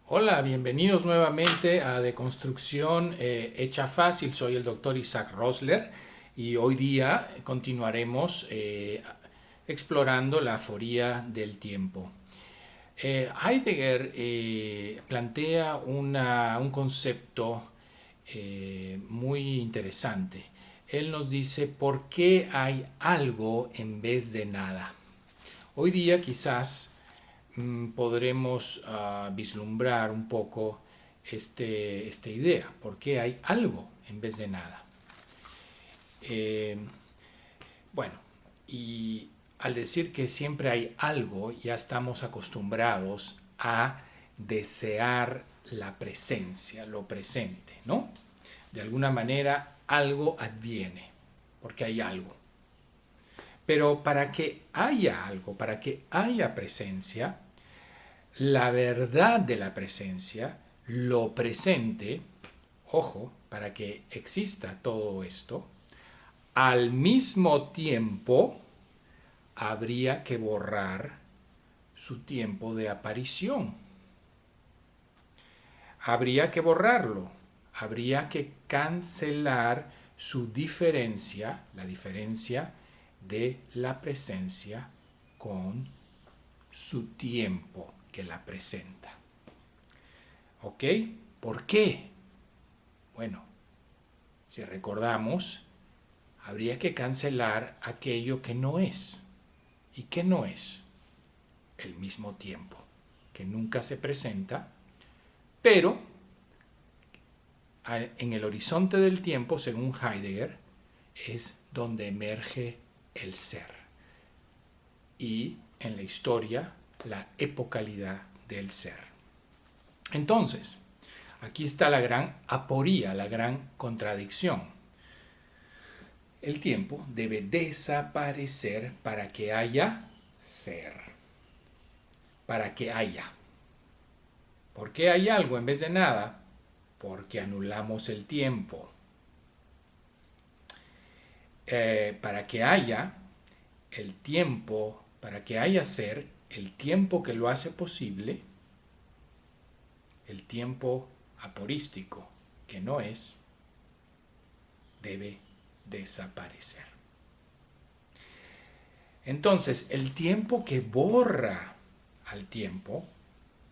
Hola, bienvenidos nuevamente a Deconstrucción Hecha Fácil. Soy el doctor Isaac Rosler y hoy día continuaremos explorando la aforía del tiempo. Heidegger plantea un concepto muy interesante. Él nos dice por qué hay algo en vez de nada. Hoy día quizás podremos vislumbrar un poco esta idea, porque hay algo en vez de nada. Eh, bueno, y al decir que siempre hay algo, ya estamos acostumbrados a desear la presencia, lo presente, ¿no? De alguna manera algo adviene, porque hay algo. Pero para que haya algo, para que haya presencia, la verdad de la presencia, lo presente, ojo, para que exista todo esto, al mismo tiempo habría que borrar su tiempo de aparición. Habría que borrarlo, habría que cancelar su diferencia, la diferencia de la presencia con su tiempo que la presenta. ¿Ok? ¿Por qué? Bueno, si recordamos, habría que cancelar aquello que no es. ¿Y qué no es? El mismo tiempo, que nunca se presenta, pero en el horizonte del tiempo, según Heidegger, es donde emerge el ser. Y en la historia, la epocalidad del ser. Entonces, aquí está la gran aporía, la gran contradicción. El tiempo debe desaparecer para que haya ser. Para que haya. ¿Por qué hay algo en vez de nada? Porque anulamos el tiempo. Para que haya el tiempo, para que haya ser, el tiempo que lo hace posible, el tiempo aporístico que no es, debe desaparecer. Entonces, el tiempo que borra al tiempo,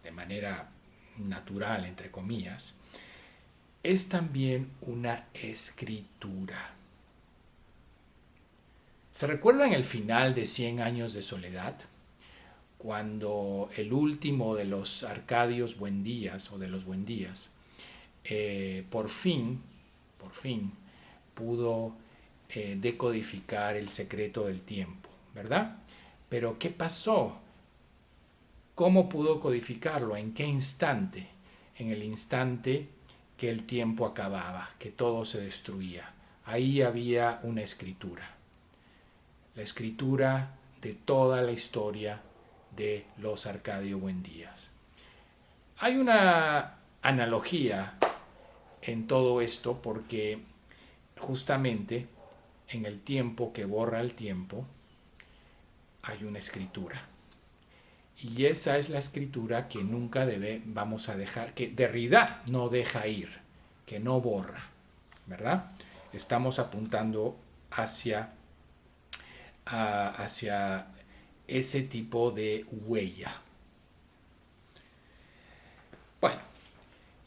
de manera natural, entre comillas, es también una escritura. ¿Se recuerdan el final de 100 años de soledad? Cuando el último de los Arcadios Buendías, o de los Buendías, por fin, pudo decodificar el secreto del tiempo, ¿verdad? Pero ¿qué pasó? ¿Cómo pudo codificarlo? ¿En qué instante? En el instante que el tiempo acababa, que todo se destruía. Ahí había una escritura. La escritura de toda la historia de los Arcadio Buendías. Hay una analogía en todo esto porque justamente en el tiempo que borra el tiempo hay una escritura. Y esa es la escritura que nunca vamos a dejar, que Derrida no deja ir, que no borra, ¿verdad? Estamos apuntando hacia ese tipo de huella. Bueno,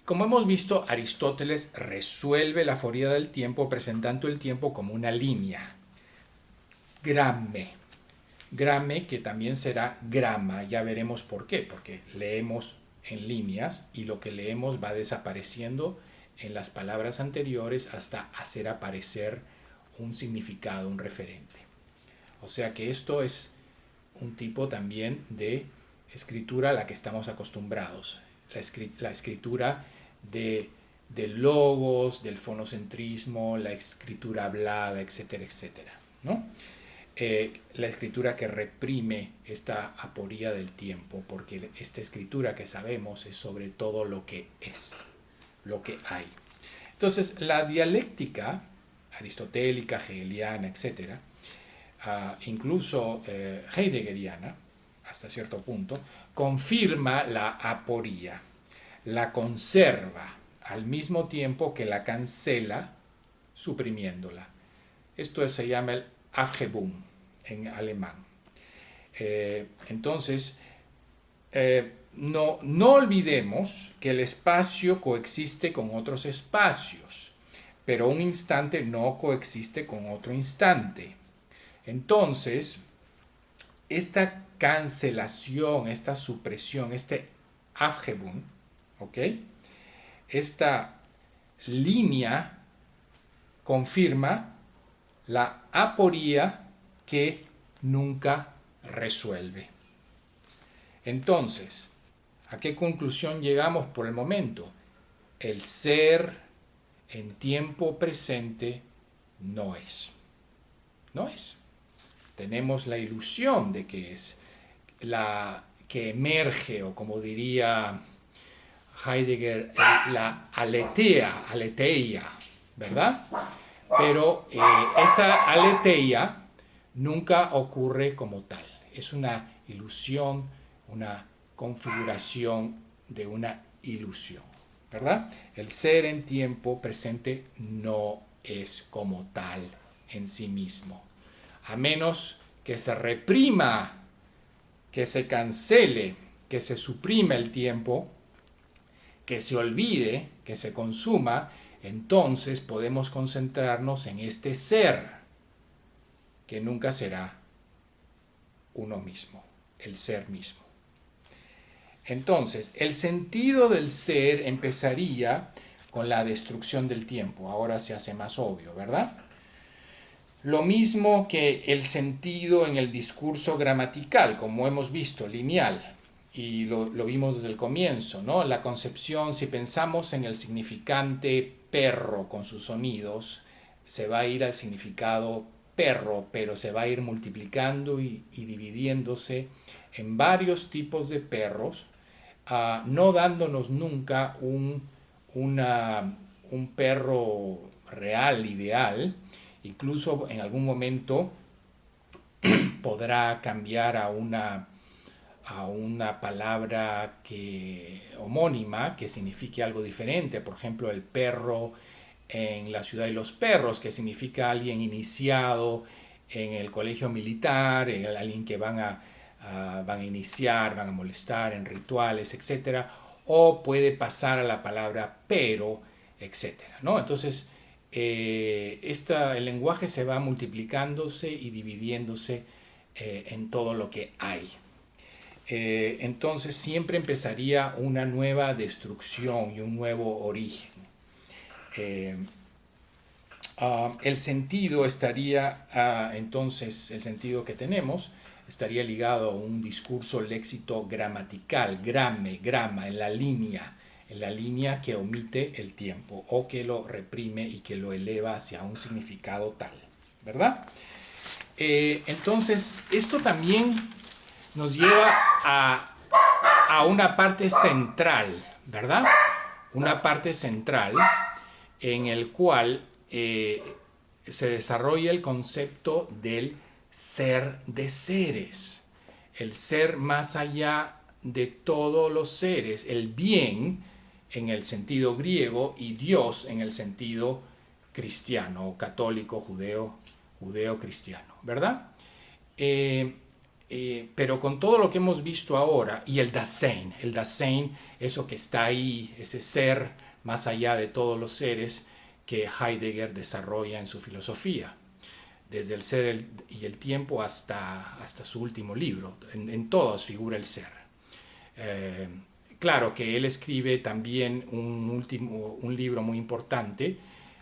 como hemos visto, Aristóteles resuelve la aforía del tiempo presentando el tiempo como una línea. Grame. Grame que también será grama, ya veremos por qué, porque leemos en líneas y lo que leemos va desapareciendo en las palabras anteriores hasta hacer aparecer un significado, un referente. O sea que esto es un tipo también de escritura a la que estamos acostumbrados. La escritura del logos, del fonocentrismo, la escritura hablada, etcétera, etcétera, ¿no? La escritura que reprime esta aporía del tiempo, porque esta escritura que sabemos es sobre todo lo que es, lo que hay. Entonces, la dialéctica aristotélica, hegeliana, etcétera, incluso heideggeriana, hasta cierto punto, confirma la aporía. la conserva al mismo tiempo que la cancela, suprimiéndola. Esto se llama el Aufhebung en alemán. Entonces, no olvidemos que el espacio coexiste con otros espacios, pero un instante no coexiste con otro instante. Entonces, esta cancelación, esta supresión, este Aufhebung, ¿ok? Esta línea confirma la aporía que nunca resuelve. Entonces, ¿a qué conclusión llegamos por el momento? El ser en tiempo presente no es. No es. Tenemos la ilusión de que es, la que emerge, o como diría Heidegger, la aletheia, ¿verdad? Pero esa aletheia nunca ocurre como tal. Es una ilusión, una configuración de una ilusión, ¿verdad? El ser en tiempo presente no es como tal en sí mismo, a menos que se reprima, que se cancele, que se suprima el tiempo, que se olvide, que se consuma. Entonces podemos concentrarnos en este ser que nunca será uno mismo, el ser mismo. Entonces, el sentido del ser empezaría con la destrucción del tiempo. Ahora se hace más obvio, ¿verdad? Lo mismo que el sentido en el discurso gramatical, como hemos visto, lineal, y lo vimos desde el comienzo, ¿no? La concepción, si pensamos en el significante perro con sus sonidos, se va a ir al significado perro, pero se va a ir multiplicando y dividiéndose en varios tipos de perros, no dándonos nunca un perro real, ideal. Incluso en algún momento podrá cambiar a una palabra homónima que signifique algo diferente. Por ejemplo, el perro en La ciudad de los perros, que significa alguien iniciado en el colegio militar, alguien que van a iniciar, van a molestar en rituales, etcétera, o puede pasar a la palabra pero, etcétera, ¿no? Entonces, el lenguaje se va multiplicándose y dividiéndose en todo lo que hay. Entonces siempre empezaría una nueva destrucción y un nuevo origen. El sentido estaría, entonces, el sentido que tenemos estaría ligado a un discurso léxico gramatical, grama, en la línea que omite el tiempo o que lo reprime y que lo eleva hacia un significado tal, ¿verdad? Entonces, esto también nos lleva a una parte central, ¿verdad? Una parte central en el cual se desarrolla el concepto del ser de seres, el ser más allá de todos los seres, el bien en el sentido griego y Dios en el sentido cristiano, católico, judeo-cristiano, ¿verdad? Pero con todo lo que hemos visto ahora, y el Dasein, eso que está ahí, ese ser más allá de todos los seres que Heidegger desarrolla en su filosofía, desde el ser y el tiempo hasta su último libro, en todos figura el ser. Claro que él escribe también un libro muy importante,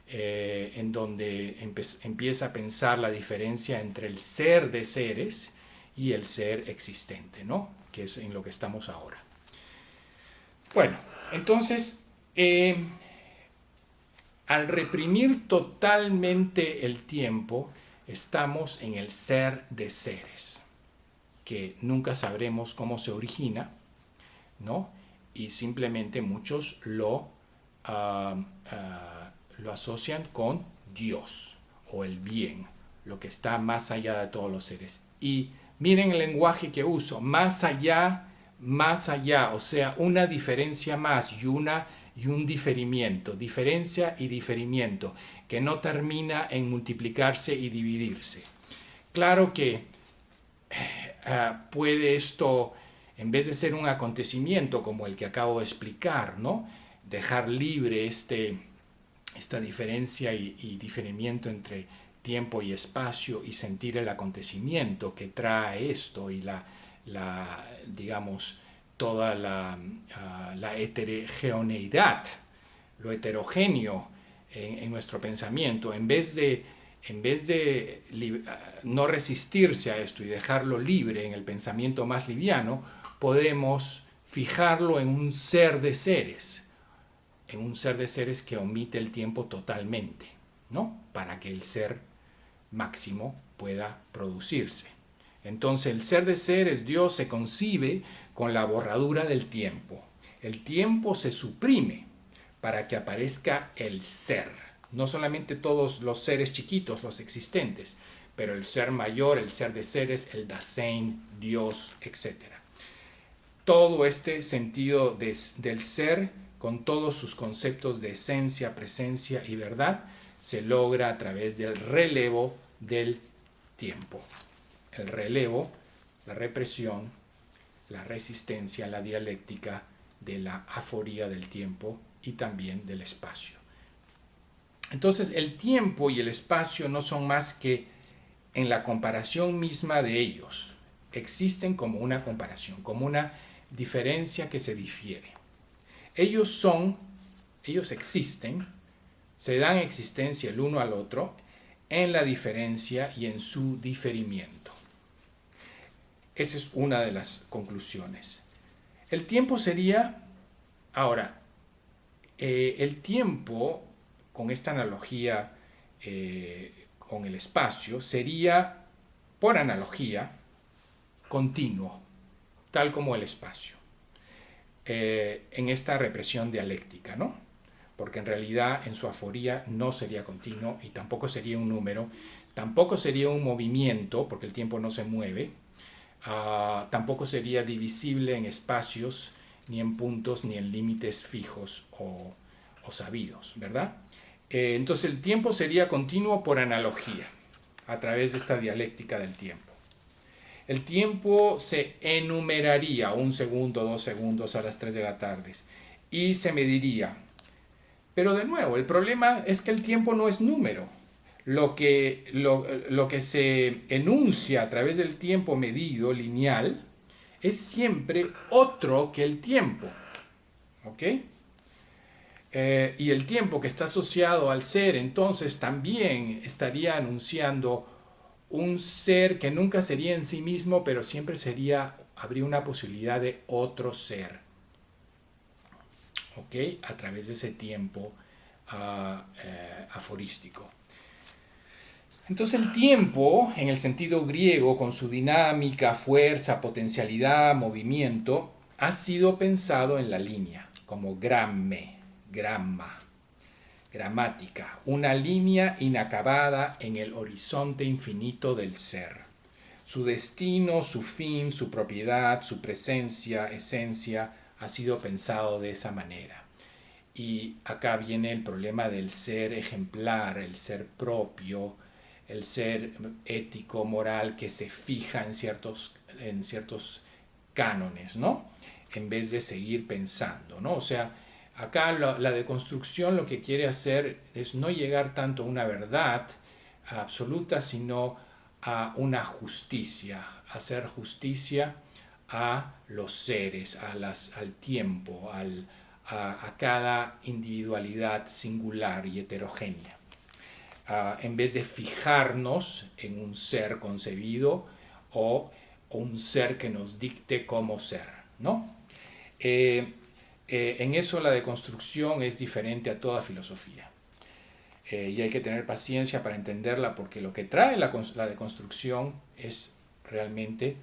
en donde empieza a pensar la diferencia entre el ser de seres y el ser existente, ¿no? Que es en lo que estamos ahora. Bueno, entonces, al reprimir totalmente el tiempo, estamos en el ser de seres, que nunca sabremos cómo se origina, ¿no? Y simplemente muchos lo asocian con Dios o el bien, lo que está más allá de todos los seres. Y miren el lenguaje que uso, más allá más allá, o sea, una diferencia más y un diferimiento, diferencia y diferimiento, que no termina en multiplicarse y dividirse. Claro que puede esto, en vez de ser un acontecimiento como el que acabo de explicar, ¿no? Dejar libre esta diferencia y diferimiento entre tiempo y espacio y sentir el acontecimiento que trae esto y digamos, toda la heterogeneidad, lo heterogéneo en nuestro pensamiento, en vez de no resistirse a esto y dejarlo libre en el pensamiento más liviano, podemos fijarlo en un ser de seres que omite el tiempo totalmente, ¿no? Para que el ser máximo pueda producirse. Entonces el ser de seres, Dios, se concibe con la borradura del tiempo. El tiempo se suprime para que aparezca el ser. No solamente todos los seres chiquitos, los existentes, pero el ser mayor, el ser de seres, el Dasein, Dios, etc. Todo este sentido del ser, con todos sus conceptos de esencia, presencia y verdad, se logra a través del relevo del tiempo. El relevo, la represión, la resistencia, la dialéctica de la aforía del tiempo y también del espacio. Entonces, el tiempo y el espacio no son más que en la comparación misma de ellos. Existen como una comparación, como una diferencia que se difiere. Ellos existen, se dan existencia el uno al otro en la diferencia y en su diferimiento. Esa es una de las conclusiones. El tiempo sería, ahora, el tiempo, con esta analogía con el espacio, sería, por analogía, continuo, tal como el espacio, en esta represión dialéctica, ¿no? Porque en realidad en su aforía no sería continuo y tampoco sería un número, tampoco sería un movimiento, porque el tiempo no se mueve, tampoco sería divisible en espacios, ni en puntos, ni en límites fijos o sabidos, ¿verdad? Entonces el tiempo sería continuo por analogía, a través de esta dialéctica del tiempo. El tiempo se enumeraría 1 segundo, 2 segundos a las 3 de la tarde y se mediría. Pero de nuevo, el problema es que el tiempo no es número. Lo que se enuncia a través del tiempo medido lineal es siempre otro que el tiempo. ¿Ok? Y el tiempo que está asociado al ser, entonces también estaría anunciando un ser que nunca sería en sí mismo, pero siempre habría una posibilidad de otro ser. ¿Ok? A través de ese tiempo aforístico. Entonces el tiempo, en el sentido griego, con su dinámica, fuerza, potencialidad, movimiento, ha sido pensado en la línea, como grama, gramática, una línea inacabada en el horizonte infinito del ser. Su destino, su fin, su propiedad, su presencia, esencia, ha sido pensado de esa manera. Y acá viene el problema del ser ejemplar, el ser propio, el ser ético, moral, que se fija en ciertos cánones, ¿no? En vez de seguir pensando, ¿no? O sea, acá la deconstrucción lo que quiere hacer es no llegar tanto a una verdad absoluta, sino a una justicia, hacer justicia a los seres, al tiempo, a cada individualidad singular y heterogénea. En vez de fijarnos en un ser concebido o un ser que nos dicte cómo ser, ¿no? En eso la deconstrucción es diferente a toda filosofía. Y hay que tener paciencia para entenderla, porque lo que trae la deconstrucción es realmente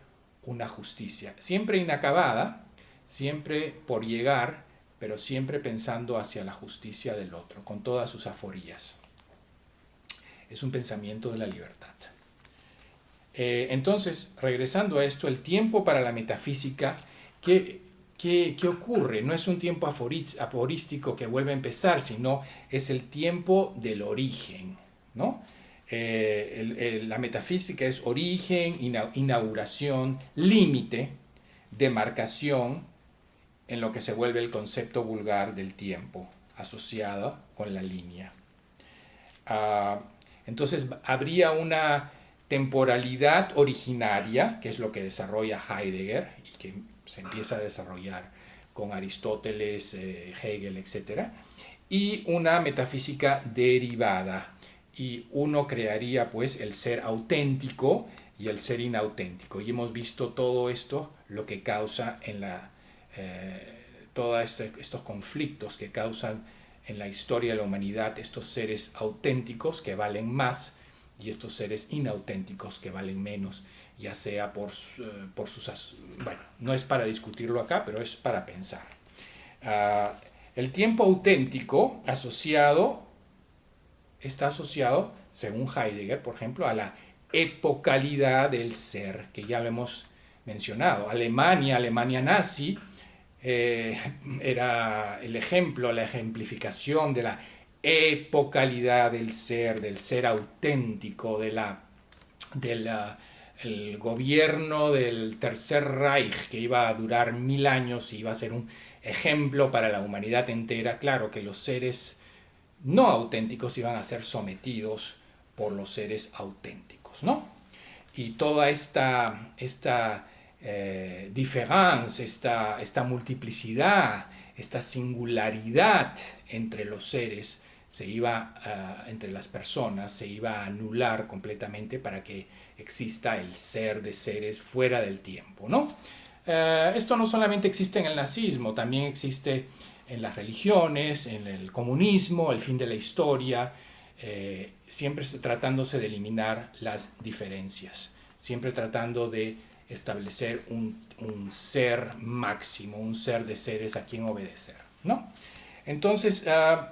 una justicia, siempre inacabada, siempre por llegar, pero siempre pensando hacia la justicia del otro, con todas sus aforías. Es un pensamiento de la libertad. Entonces, regresando a esto, el tiempo para la metafísica ¿Qué, qué ocurre? No es un tiempo aforístico que vuelve a empezar, sino es el tiempo del origen, ¿no? La metafísica es origen, inauguración, límite, demarcación, en lo que se vuelve el concepto vulgar del tiempo, asociado con la línea. Ah, entonces habría una temporalidad originaria, que es lo que desarrolla Heidegger y que se empieza a desarrollar con Aristóteles, Hegel, etc. Y una metafísica derivada. Y uno crearía pues el ser auténtico y el ser inauténtico. Y hemos visto todo esto, lo que causa en la... todos estos conflictos que causan en la historia de la humanidad estos seres auténticos que valen más y estos seres inauténticos que valen menos, ya sea por sus... Bueno, no es para discutirlo acá, pero es para pensar. El tiempo auténtico está asociado, según Heidegger, por ejemplo, a la epocalidad del ser, que ya lo hemos mencionado. Alemania nazi, era el ejemplo, la ejemplificación de la epocalidad del ser auténtico, el gobierno del Tercer Reich, que iba a durar 1000 años y iba a ser un ejemplo para la humanidad entera. Claro que los seres no auténticos iban a ser sometidos por los seres auténticos, ¿no? Y toda esta diferencia, esta multiplicidad, esta singularidad entre los seres, entre las personas, se iba a anular completamente para que exista el ser de seres fuera del tiempo, ¿no? Esto no solamente existe en el nazismo, también existe en las religiones, en el comunismo, el fin de la historia, siempre tratándose de eliminar las diferencias, siempre tratando de establecer un ser máximo, un ser de seres a quien obedecer, ¿no? Entonces,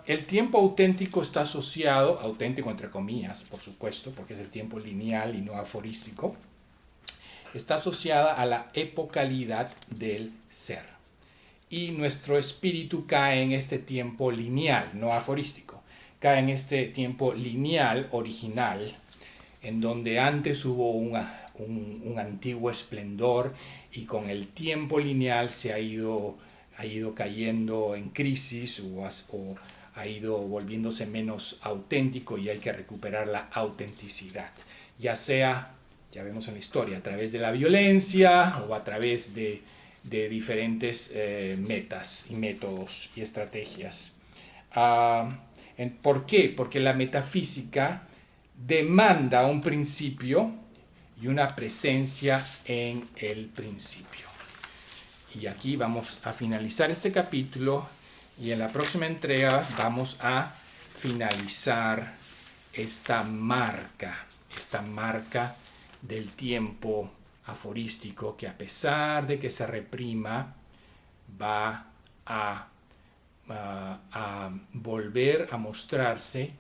el tiempo auténtico está asociado, auténtico entre comillas, por supuesto, porque es el tiempo lineal y no aforístico, está asociada a la epocalidad del ser. Y nuestro espíritu cae en este tiempo lineal, no aforístico, cae en este tiempo lineal original, en donde antes hubo un antiguo esplendor y con el tiempo lineal se ha ido cayendo en crisis o ha ido volviéndose menos auténtico y hay que recuperar la autenticidad, ya sea, ya vemos en la historia, a través de la violencia o a través de diferentes metas y métodos y estrategias. ¿Por qué? Porque la metafísica demanda un principio y una presencia en el principio. Y aquí vamos a finalizar este capítulo y en la próxima entrega vamos a finalizar esta marca del tiempo aforístico que, a pesar de que se reprima, va a volver a mostrarse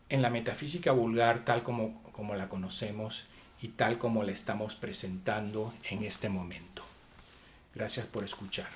en la metafísica vulgar tal como la conocemos y tal como la estamos presentando en este momento. Gracias por escuchar.